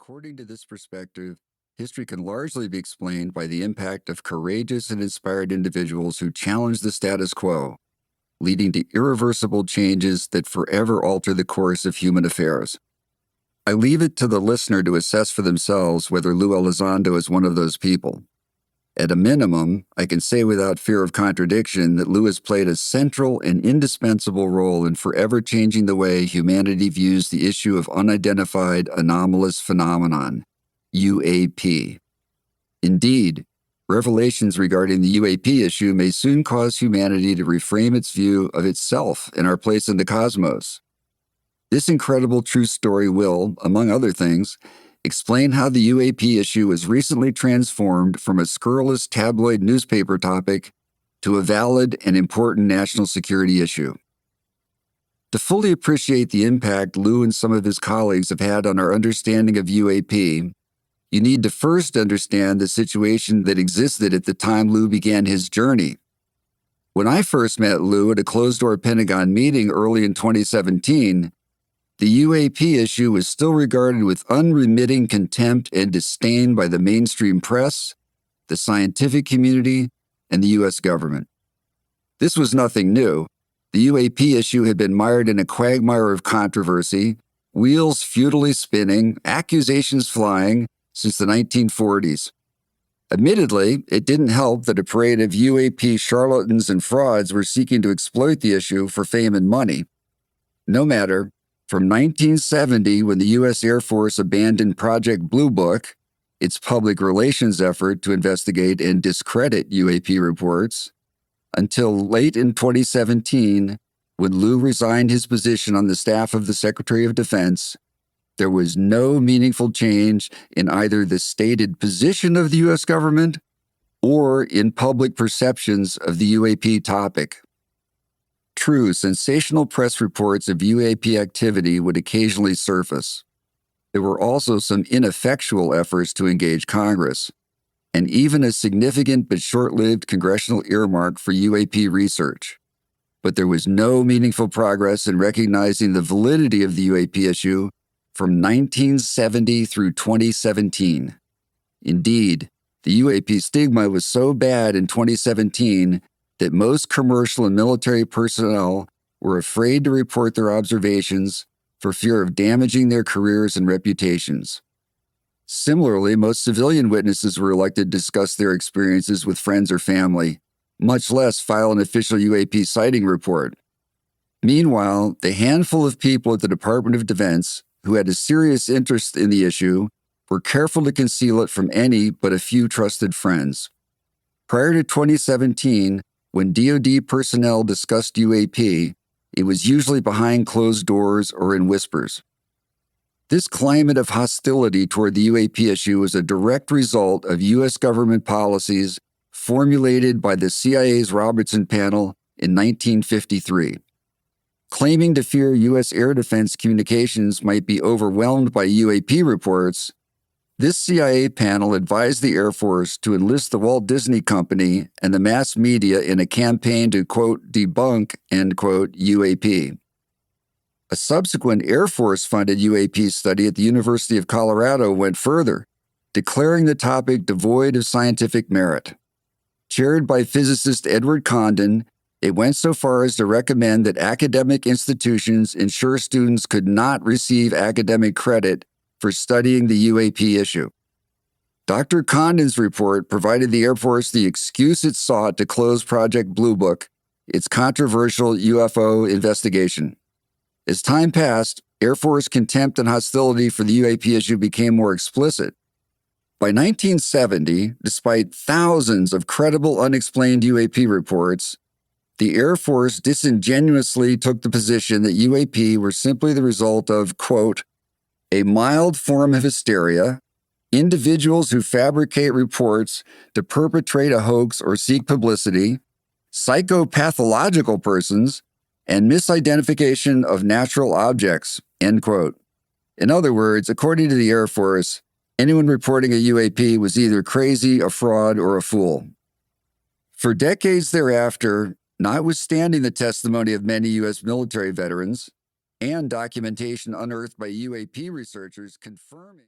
According to this perspective, history can largely be explained by the impact of courageous and inspired individuals who challenge the status quo, leading to irreversible changes that forever alter the course of human affairs. I leave it to the listener to assess for themselves whether Lou Elizondo is one of those people. At a minimum, I can say without fear of contradiction that Lou has played a central and indispensable role in forever changing the way humanity views the issue of unidentified anomalous phenomenon, UAP. Indeed, revelations regarding the UAP issue may soon cause humanity to reframe its view of itself and our place in the cosmos. This incredible true story will, among other things, explain how the UAP issue was recently transformed from a scurrilous tabloid newspaper topic to a valid and important national security issue. To fully appreciate the impact Lou and some of his colleagues have had on our understanding of UAP, you need to first understand the situation that existed at the time Lou began his journey. When I first met Lou at a closed-door Pentagon meeting early in 2017, the UAP issue was still regarded with unremitting contempt and disdain by the mainstream press, the scientific community, and the U.S. government. This was nothing new. The UAP issue had been mired in a quagmire of controversy, wheels futilely spinning, accusations flying, since the 1940s. Admittedly, it didn't help that a parade of UAP charlatans and frauds were seeking to exploit the issue for fame and money. No matter. From 1970, when the U.S. Air Force abandoned Project Blue Book, its public relations effort to investigate and discredit UAP reports, until late in 2017, when Lou resigned his position on the staff of the Secretary of Defense, there was no meaningful change in either the stated position of the U.S. government or in public perceptions of the UAP topic. True, sensational press reports of UAP activity would occasionally surface. There were also some ineffectual efforts to engage Congress, and even a significant but short-lived congressional earmark for UAP research. But there was no meaningful progress in recognizing the validity of the UAP issue from 1970 through 2017. Indeed, the UAP stigma was so bad in 2017 that most commercial and military personnel were afraid to report their observations for fear of damaging their careers and reputations. Similarly, most civilian witnesses were reluctant to discuss their experiences with friends or family, much less file an official UAP sighting report. Meanwhile, the handful of people at the Department of Defense who had a serious interest in the issue were careful to conceal it from any but a few trusted friends. Prior to 2017, when DoD personnel discussed UAP, it was usually behind closed doors or in whispers. This climate of hostility toward the UAP issue was a direct result of U.S. government policies formulated by the CIA's Robertson Panel in 1953. Claiming to fear U.S. air defense communications might be overwhelmed by UAP reports, this CIA panel advised the Air Force to enlist the Walt Disney Company and the mass media in a campaign to, quote, debunk, end quote, UAP. A subsequent Air Force-funded UAP study at the University of Colorado went further, declaring the topic devoid of scientific merit. Chaired by physicist Edward Condon, it went so far as to recommend that academic institutions ensure students could not receive academic credit for studying the UAP issue. Dr. Condon's report provided the Air Force the excuse it sought to close Project Blue Book, its controversial UFO investigation. As time passed, Air Force contempt and hostility for the UAP issue became more explicit. By 1970, despite thousands of credible unexplained UAP reports, the Air Force disingenuously took the position that UAP were simply the result of, quote, a mild form of hysteria, individuals who fabricate reports to perpetrate a hoax or seek publicity, psychopathological persons, and misidentification of natural objects, end quote. In other words, according to the Air Force, anyone reporting a UAP was either crazy, a fraud, or a fool. For decades thereafter, notwithstanding the testimony of many U.S. military veterans, and documentation unearthed by UAP researchers confirming